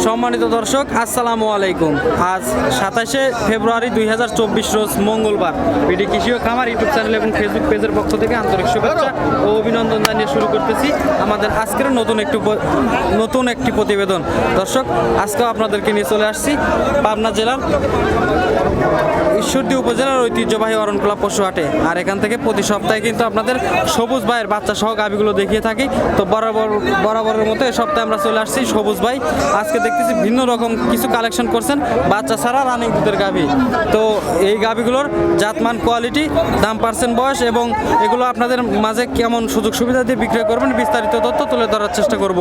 সম্মানিত দর্শক আসসালামু আলাইকুম। আজ 27শে ফেব্রুয়ারি 2024 রোজ মঙ্গলবার। বিডি কৃষি ও খামার ইউটিউব চ্যানেল এবং ফেসবুক পেজের পক্ষ থেকে আন্তরিক শুভেচ্ছা ও অভিনন্দন জানিয়ে শুরু করতেছি আমাদের আজকের নতুন একটি প্রতিবেদন। দর্শক, আজকেও আপনাদেরকে নিয়ে চলে আসছি পাবনা জেলার ঈশ্বরদী উপজেলার ঐতিহ্যবাহী অরণখোলা পশু হাটে। আর এখান থেকে প্রতি সপ্তাহে কিন্তু আপনাদের সবুজ ভাইয়ের বাচ্চা সহ গাভিগুলো দেখিয়ে থাকি। তো বরাবরের মতো এই সপ্তাহে আমরা চলে আসছি সবুজ ভাই। আজকে দেখতেছি ভিন্ন রকম কিছু কালেকশন করছেন বাচ্চা ছাড়া রানিং দুধের গাভি। তো এই গাভিগুলোর জাতমান, কোয়ালিটি, দাম, পার্সেন্ট, বয়স এবং এগুলো আপনাদের মাঝে কেমন সুযোগ সুবিধা দিয়ে বিক্রয় করবেন বিস্তারিত তথ্য তুলে ধরার চেষ্টা করব।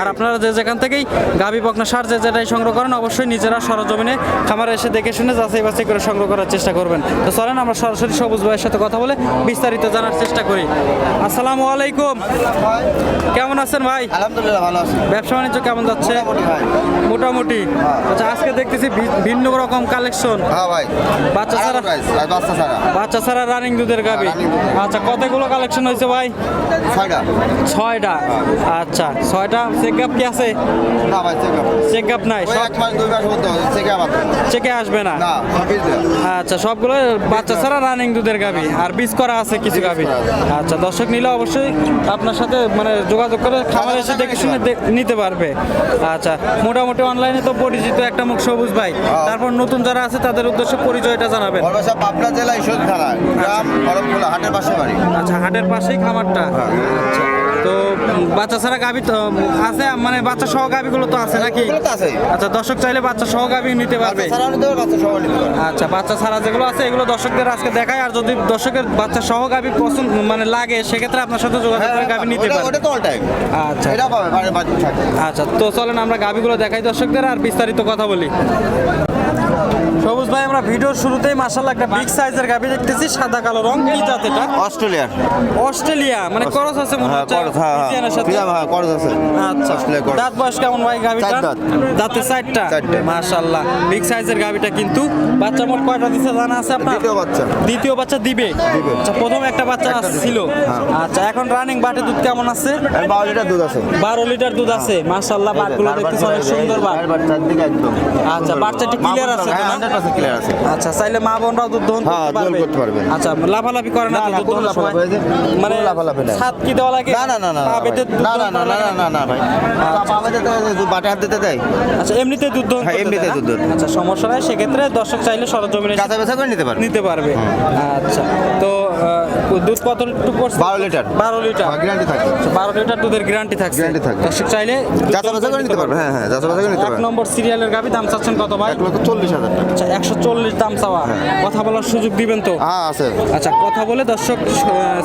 আর আপনারা যেখান থেকেই গাভি বকনা সার যেটাই সংগ্রহ করেন অবশ্যই নিজেরা সরজমিনে খামারে এসে দেখে শুনে যাচাই বাছাই করে সংগ্রহ করার চেষ্টা করবেন। তো চলেন আমরা সরাসরি সবুজ ভাইয়ের সাথে কথা বলে বিস্তারিত জানার চেষ্টা করি। আসসালামু আলাইকুম, কেমন আছেন ভাই? আলহামদুলিল্লাহ ভালো আছি। ব্যবসা বাণিজ্য কেমন যাচ্ছে? মোটামুটি। আচ্ছা, আজকে দেখতেছি ভিন্ন রকম কালেকশন। হ্যাঁ ভাই, বাচ্চা ছাড়া রানিং দুধের গাভি। আচ্ছা, কতগুলো কালেকশন হয়েছে ভাই? 6টা। আচ্ছা, 6টা। চেকআপ কি আছে? না ভাই, চেকআপ নাই, এক মাস 2 মাস মতো চেকে আসবে না। আচ্ছা, সবগুলো বাচ্চা ছাড়া রানিং দুধের গাভি আর বীজ করা আছে কিছু গাভি। আচ্ছা, দর্শক নিলে অবশ্যই আপনার সাথে যোগাযোগ করে খামারে এসে দেখে শুনে নিতে পারবে। আচ্ছা, মোটামুটি অনলাইনে তো পরিচিত একটা মুখ সবুজ ভাই। তারপর নতুন যারা আছে তাদের উদ্দেশ্যে পরিচয়টা জানাবেন। পাবনা জেলা ঈশ্বরদী থানা, গ্রাম অরণখোলা, হাটের পাশে বাড়ি। আচ্ছা, হাটের পাশেই খামারটা। আচ্ছা, তো বাচ্চা ছাড়া গাভি তো আছে, বাচ্চা সহ গাভিগুলো তো আছে নাকি? আচ্ছা, দর্শক চাইলে বাচ্চা সহ গাভি নিতে পারবে। আচ্ছা, বাচ্চা ছাড়া যেগুলো আছে এগুলো দর্শকদের আজকে দেখায়। আর যদি দর্শকের বাচ্চা সহ গাভি পছন্দ লাগে সেক্ষেত্রে আপনার সাথে যোগাযোগ করে গাভি নিতে পারবে। আচ্ছা আচ্ছা, তো চলেন আমরা গাভিগুলো দেখাই দর্শকদের আর বিস্তারিত কথা বলি। সবুজ ভাই, আমরা ভিডিওর শুরুতেই মাশাআল্লাহ একটা বিগ সাইজের গাভি দেখতেছি, সাদা কালো রং। কি জাত এটা? অস্ট্রেলিয়া, মানে করস আছে মনে হচ্ছে ফ্রিজিয়ানের সাথে। করস আছে। আচ্ছা, দাঁত বয়স কেমন ভাই গাভিটা? দাঁতে 4টা। মাশাআল্লাহ, বিগ সাইজের গাভিটা কিন্তু। বাচ্চা মোট কয়টা দিছে জানা আছে আপনার? দ্বিতীয় বাচ্চা দিবে। আচ্ছা, প্রথম একটা বাচ্চা ছিল। আচ্ছা, এখন রানিং বাটে দুধ কেমন আছে? 12 লিটার দুধ আছে। 12 লিটার দুধ আছে। মাশাআল্লাহ, বাটগুলো দেখতেছি অনেক সুন্দর বাট। আচ্ছা, বাচ্চাটি ক্লিয়ার আছে? ক্লিয়ার আছে। আচ্ছা, চাইলে মা বোনরাও দুধ দহন করতে পারবে। আচ্ছা, লাফালাফি করে না দুধ দহনের সময়? মানে ছাদ কি দেওয়া লাগে? না ভাই, বাটে হাত দিতে দেয়। আচ্ছা, এমনিতে দুধ দহন? এমনিতে দুধ। আচ্ছা, সমস্যা নাই। সেক্ষেত্রে দর্শক চাইলে সরজমিনে করে নিতে পারবে। আচ্ছা, তো দুধ কতটুকু পড়ছে? 12 লিটার। 12 লিটার গ্যারান্টি থাকে। 12 লিটার দুধের গ্যারান্টি থাকছে। দর্শক চাইলে করে নিতে পারবে। হ্যাঁ, করে নিতে পারবে। 1 নম্বর সিরিয়ালের গাভি। দাম চাচ্ছেন কত ভাই? 1,40,000 টাকা। আচ্ছা, 140 দাম চাওয়া। কথা বলার সুযোগ দিবেন তো? হ্যাঁ, আছে। আচ্ছা, কথা বলে দর্শক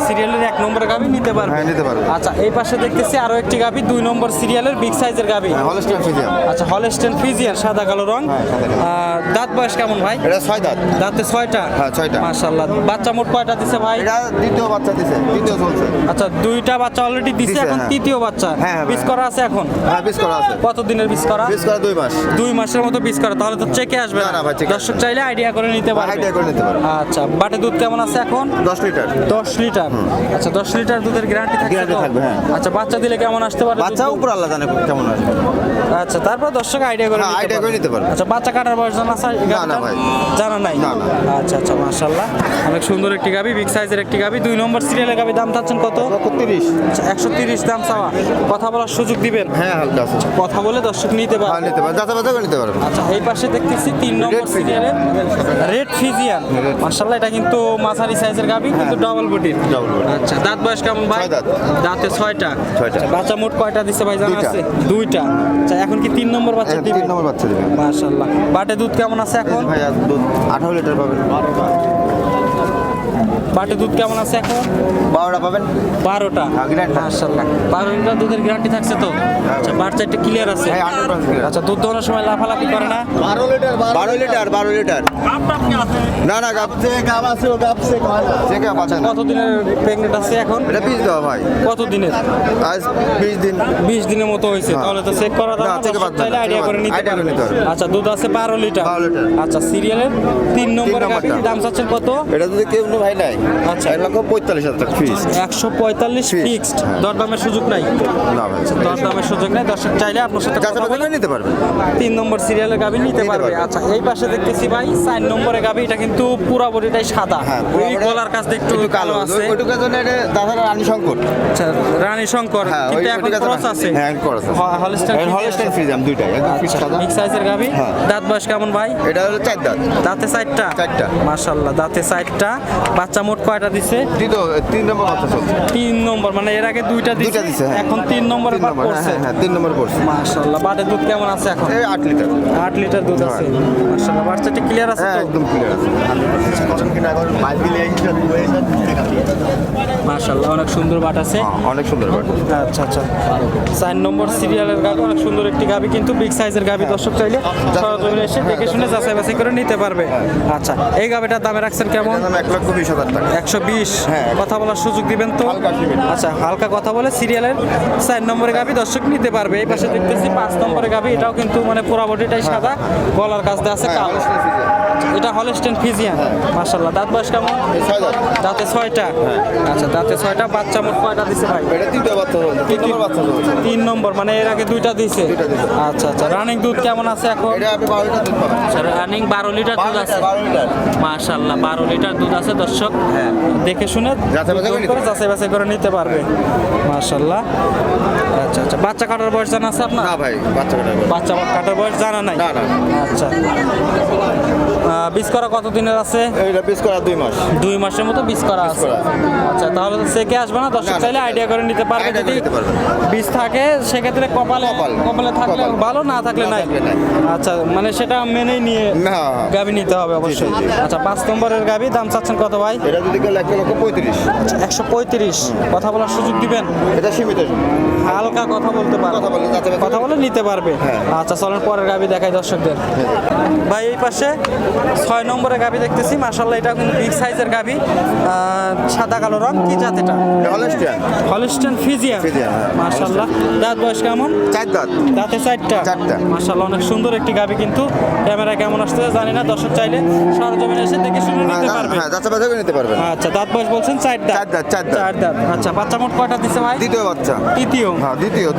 সিরিয়ালের 1 নম্বর গাভি নিতে পারবে। হ্যাঁ, নিতে পারবে। আচ্ছা, এই পাশে দেখতেছি আরো একটি গাভি, 2 নম্বর সিরিয়ালের বিগ সাইজের গাভি। Holstein Friesian. আচ্ছা, হলস্টাইন ফ্রিজিয়ান, সাদা কালো রং। দাঁত বয়স কেমন ভাই? এটা 6 দাঁত। দাঁতে 6টা। হ্যাঁ, 6টা। মাশাআল্লাহ, বাচ্চা মোট কয়টা দিছে ভাই? এটা দ্বিতীয় বাচ্চা দিছে, দ্বিতীয় চলছে। আচ্ছা, 2টা বাচ্চা অলরেডি দিছে, এখন তৃতীয় বাচ্চা। বীজ করা আছে এখন? হ্যাঁ, বীজ করা আছে। কত দিনের বীজ করা? 2 মাস। 2 মাসের মতো বীজ করা। তাহলে তো চেকে আসবে না ভাই, দর্শক চাইলে আইডিয়া করে নিতে পারবে। আচ্ছা, বাটে দুধ কেমন আছে এখন? 10 লিটার। 10 লিটার। আচ্ছা, 10 লিটার দুধের গ্যারান্টি থাকবে? হ্যাঁ। আচ্ছা, বাচ্চা দিলে কেমন আসতে পারে? বাচ্চা উপর আল্লাহ জানে কেমন আসবে। আচ্ছা, তারপর দর্শক আইডিয়া করে নিতে পারবে। আচ্ছা, বাচ্চা কাটার বয়স জানা আছে? না ভাই, জানা নাই। আচ্ছা আচ্ছা, মাশাআল্লাহ, অনেক সুন্দর একটি গাভি, বিগ সাইজের একটি গাভি। 2 নম্বর সিরিয়ালের গাভি। দাম চাচ্ছেন কত? 130। আচ্ছা, 130 দাম চাওয়া। কথা বলার সুযোগ দিবেন? হ্যাঁ, হালকা আছে। কথা বলে দর্শক নিতে পারবে। নিতে পারবে। আচ্ছা, এই পাশে দেখতেছি 3 নম্বর সিরিয়ালের রেড ফ্রিজিয়ান। মাশাআল্লাহ, এটা কিন্তু মাঝারি সাইজের গাভি, কিন্তু ডাবল বডির। আচ্ছা, দাঁত বয়স কেমন ভাই? 6 দাঁত। দাঁতে 6টা। বাচ্চা মোট কয়টা দিছে ভাই জানা আছে? 2টা। আচ্ছা, এখন কি 3 নম্বর বাচ্চা দিবে? 3 নম্বর বাচ্চা দিবে। মাশাআল্লাহ, বাটে দুধ কেমন আছে এখন? ভাই, দুধ 18 লিটার পাবেন। বাটে দুধ কেমন আছে এখন? 12টা পাবেন। 12টা। মাশাআল্লাহ, 12 লিটার দুধের গ্যারান্টি থাকছে তো? আচ্ছা, বাচ্চা একটা ক্লিয়ার আছে? আচ্ছা, দুধ দোহনের সময় লাফালাফি করে না? 12 লিটার। না, গাব আছে, ও গাবছে চেকে বাঁচে না। কত দিনের প্রেগনেন্ট আছে এখন? এটা বীজ দেওয়া ভাই। কত দিনের? আজ 20 দিন। 20 দিনের মতো হয়েছে। তাহলে তো চেক করা যাবে না, চাইলে আইডিয়া করে নিতে পারবে। আচ্ছা, দুধ আছে 12 লিটার। আচ্ছা, সিরিয়ালের 3 নম্বর গাভি। দাম চাচ্ছেন কত? এটা যদি কেউ ভাই ভাই নাই। আচ্ছা। 1,45,000 টাকা ফিস। 145 Fixed, ফিক্সড, হ্যাঁ। দরদামের সুযোগ নাই। না ভাই। দরদামের সুযোগ নেই, দর্শক চাইলে আপনার সাথে কথা যাচাই বলে বাছাই নিতে পারবে। 3 নম্বর সিরিয়ালের গাভি নিতে নিতে পারবে। পারবে। আচ্ছা, এই পাশে দেখতেছি ভাই 4 নম্বরে গাভি, এটা কিন্তু পুরা বডিটাই সাদা, হ্যাঁ, এই গলার কাছে একটু কালো আছে। ওইটুকুর জন্য এটা দাদারা রানী শঙ্কর। আচ্ছা, রানী শঙ্কর, হ্যাঁ, কিন্তু ওই এখন ওইটুকু ক্রস আছে। হ্যাঁ, ক্রস আছে। হলস্টাইন হলস্টাইন ফ্রিজিয়ান দুইটাই, একদম ফিক্স সাদা। বিগ সাইজের গাভি। হ্যাঁ। দাঁত বয়স কেমন ভাই? এটা হলো 4 দাঁত। দাঁতে 4টা। 4টা। মাশাআল্লাহ, দাঁতে 4টা। বাচ্চা মোট কয়টা দিছে? 3 নম্বর বাচ্চা চলছে। 3 নম্বর, মানে এর আগে দুইটা দুইটা দিছে, দিছে, হ্যাঁ। এখন 3 নম্বরে 3 পার নম্বর, করছে। হ্যাঁ, 3 নম্বর পড়ছে। মাশাআল্লাহ, বাটের দুধ কেমন আছে এখন? এই 8 লিটার। 8 লিটার দুধ আছে। মাশাআল্লাহ, বাচ্চাটি ক্লিয়ার আছে হ্যাঁ, তো? একদম ক্লিয়ার আছে। মাশাআল্লাহ, অনেক সুন্দর বাট আছে। অনেক সুন্দর বাট। আচ্ছা আচ্ছা, 4 নম্বর সিরিয়ালের গাভি, অনেক সুন্দর একটি গাভি, কিন্তু বিগ সাইজের গাভি। দর্শক চাইলে সরাসরি এসে দেখে শুনে যাচাই বাছাই করে নিতে পারবে। আচ্ছা, এই গাভিটার দামে রাখছেন কেমন? 1,20,000 টাকা। 120। হ্যাঁ। কথা বলার সুযোগ দিবেন তো? হালকা দিবেন। আচ্ছা, হালকা কথা বলে সিরিয়ালের 4 নম্বরের গাভি দর্শক নিতে পারবে। এই পাশে দেখতেছি 5 নম্বরের গাভি, এটাও কিন্তু মানে পুরা বডিটাই সাদা, গলার কাছ দিয়ে আছে হ্যাঁ, কালো। Holstein Friesian. এটা হলস্টেন ফিজিয়ান। মাশাআল্লাহ, দাঁত বয়স কেমন? এই 6 দাঁত। দাঁতে 6টা। আচ্ছা, দাঁতে 6টা। বাচ্চা মোট কয়টা দিছে ভাই? এটা 3টা বাচ্চা চলছে। 3 নম্বর বাচ্চা চলছে। 3 নম্বর, মানে এর আগে 2টা দিছে। দুইটা দিছে। আচ্ছা আচ্ছা, রানিং দুধ কেমন আছে এখন? এটা আপনি 12 লিটার দুধ পাবেন। রানিং 12 লিটার দুধ আছে। 12 লিটার। মাশাআল্লাহ, 12 লিটার দুধ আছে দর্শক। হ্যাঁ। দেখে শুনে যাচাই বাছাই করে নিতে পারবে। যাচাই বাছাই করে নিতে পারবে। মাশাআল্লাহ। আচ্ছা আচ্ছা, বাচ্চা কাটার বয়স জানা আছে আপনার? না ভাই, বাচ্চা কাটা হবে। বাচ্চা কাটার বয়স জানা নাই? না, না। আচ্ছা, বীজ করা কত দিনের আছে? এইটা পিস করা 2 মাস। 2 মাসের মতো বীজ করা আছে। করা আছে। আচ্ছা, তাহলে তো সেকে আসবে না, দর্শক না, না, চাইলে আইডিয়া করে নিতে পারবে। idea করে যদি নিতে পারবে। বীজ থাকে সেক্ষেত্রে কপালে থাকলে কপাল। ভালো, না থাকলে না নাই। থাকলে নাই। আচ্ছা, মানে সেটা মেনেই নিয়ে না। গাবি নিতে হবে অবশ্যই। জি, জি। আচ্ছা, 5 নম্বরের গাবি, দাম চাচ্ছেন কত ভাই? এটা যদি কেউ 1,35,000। 135। কথা বলার সুযোগ দিবেন? এটা সীমিত। হালকা কথা বলতে পারবে, কথা বলে যাচাই বাছাই কথা বলে নিতে পারবে। হ্যাঁ। আচ্ছা, চলেন পরের গাবি দেখাই দর্শকদের। ভাই, এই পাশে 6 নম্বরের গাবি দেখতেছি। মাশাআল্লাহ, এটা কিন্তু বিগ সাইজের গাবি, সাদা কালো রং। কি জাত এটা? হলস্টাইন। Holstein Friesian. ফ্রিজিয়ান, হ্যাঁ। মাশাআল্লাহ, দাঁত বয়স কেমন? 4 দাঁত। দাঁতে 4টা। 4টা। মাশাআল্লাহ, অনেক সুন্দর একটি গাবি, কিন্তু ক্যামেরা কেমন আসতেছে জানি না। দর্শক চাইলে সরজমিনে এসে দেখে শুনে নিতে পারবে। হ্যাঁ, যাচাই বাছাই করে নিতে পারবেন। আচ্ছা, দাঁত বয়স বলছেন 4 দাঁত। 4 দাঁত, 4 দাঁত। 4 দাঁত। আচ্ছা, বাচ্চা মোট কয়টা দিছে ভাই? দ্বিতীয় বাচ্চা। তৃতীয়। হ্যাঁ, দ্বিতীয়।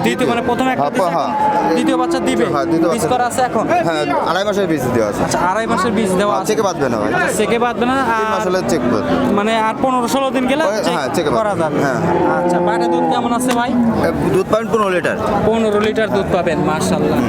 দ্বিতীয়, মানে প্রথমে একটা দিছে, হ্যাঁ। এখন দ্বিতীয় বাচ্চা দিবে। হ্যাঁ, দ্বিতীয় বীজ বাচ্চা। করা আছে এখন? হ্যাঁ, 2.5 মাসের বীজ দেওয়া আছে। আচ্ছা, 2.5 মাসের বীজ দেওয়া আছে। চেকে বাঁধবে না ভাই। সেকে বাঁধবে না। 3 মাস আর হলে চেক বাঁধবে। মানে আর 15-16 দিন গেলে হ্যাঁ, চেক check করা বাঁধবে। যাবে। হ্যাঁ। আচ্ছা, বাটে দুধ কেমন আছে ভাই? দুধ পাবেন 15 লিটার। 15 লিটার দুধ পাবেন। মাশাআল্লাহ।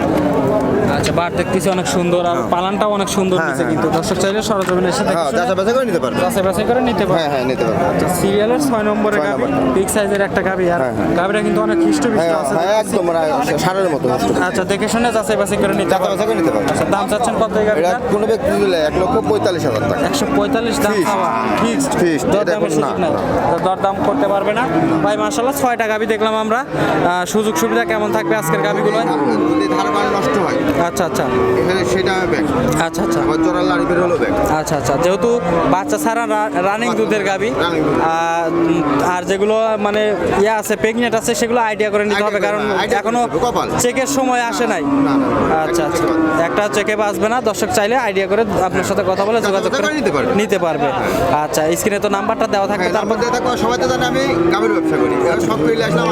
আচ্ছা, বাট দেখতেছি অনেক সুন্দর, আর পালানটাও অনেক সুন্দর হ্যাঁ, দিছে, হ্যাঁ। কিন্তু দর্শক চাইলে সরজমিনে এসে দেখে হ্যাঁ, শুনে যাচাই বাছাই করে নিতে পারবেন। যাচাই বাছাই করে নিতে পারবে। হ্যাঁ, হ্যাঁ, নিতে পারবেন। আচ্ছা, সিরিয়ালের 6 নম্বরে 6 গাবি, নম্বর। বিগ সাইজের একটা গাবি, আর হ্যাঁ, হ্যাঁ। গাবিটা কিন্তু অনেক হৃষ্টপুষ্ট হ্যাঁ, আছে। হ্যাঁ, একদম মানে সারের মতো। আচ্ছা, দেখে শুনে যাচাই বাছাই করে নিতে যাচাই পারবে। বাছাই করে নিতে পারবেন। আচ্ছা, দাম চাচ্ছেন কত এই এটা গাবিটা? কোনো ব্যক্তি দিলে 1,45,000 টাকা। 145 দাম Fixed. খাওয়া ফিক্সড। Fixed, এটা দরদামের এখন সুযোগ না, নাই। দরদাম করতে পারবে না ভাই। মাশাআল্লাহ, 6টা গাবি দেখলাম আমরা। সুযোগ সুবিধা কেমন থাকবে আজকের গাবিগুলোয়? যদি ধারবার নষ্ট হয় আচ্ছা আচ্ছা এখানে সেটা ব্যাগ। আচ্ছা আচ্ছা আবার জোড়া লাড়ি বের হলো ব্যাগ। আচ্ছা আচ্ছা, যেহেতু বাচ্চা ছাড়া রানিং দুধের গাবি, Running দুধ। আর যেগুলো মানে ইয়া আছে, প্রেগনেন্ট আছে, সেগুলো আইডিয়া করে নিতে হবে, Idea কারণ করে নিতে হবে, idea এখনো করে নিতে হবে, কপাল। চেকের সময় আসে নাই। না, না, আচ্ছা আচ্ছা, একটা চেকে বাঁচবে না। দর্শক চাইলে আইডিয়া করে আপনার সাথে কথা বলে যোগাযোগ করে নিতে পারবে। আচ্ছা, স্ক্রিনে তো নাম্বারটা দেওয়া থাকবে। হ্যাঁ, তারপর তারপর দিয়ে থাকো, সবাই তো জানে আমি গাভীর ব্যবসা করি। এবার সব মিলে আসলাম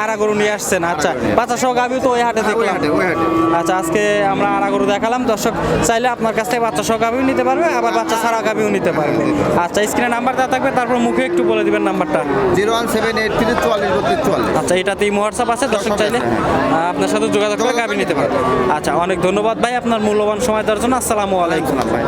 আড়া গরু নিয়ে আসছেন। আচ্ছা, গরু নিয়ে। বাচ্চা সহ গাভি তো ওই হাটে ওই দেখলাম। হাটে, ওই হাটে। আচ্ছা, আজকে আমরা আড়া গরু দেখালাম। দর্শক চাইলে আপনার কাছ থেকে বাচ্চা সহ গাভিও নিতে পারবে, আবার বাচ্চা ছাড়া গাভিও নিতে পারবে। আচ্ছা, স্ক্রিনে নাম্বার দেওয়া থাকবে, তারপর মুখে একটু বলে দিবেন নাম্বারটা। 01783443244। আচ্ছা, এটাতেই হোয়াটসঅ্যাপ আছে, দর্শক চাইলে আপনার সাথে যোগাযোগ করে গাভি নিতে পারবে। আচ্ছা, অনেক ধন্যবাদ ভাই আপনার মূল্যবান সময় দেওয়ার জন্য। আসসালামু আলাইকুম। ভাই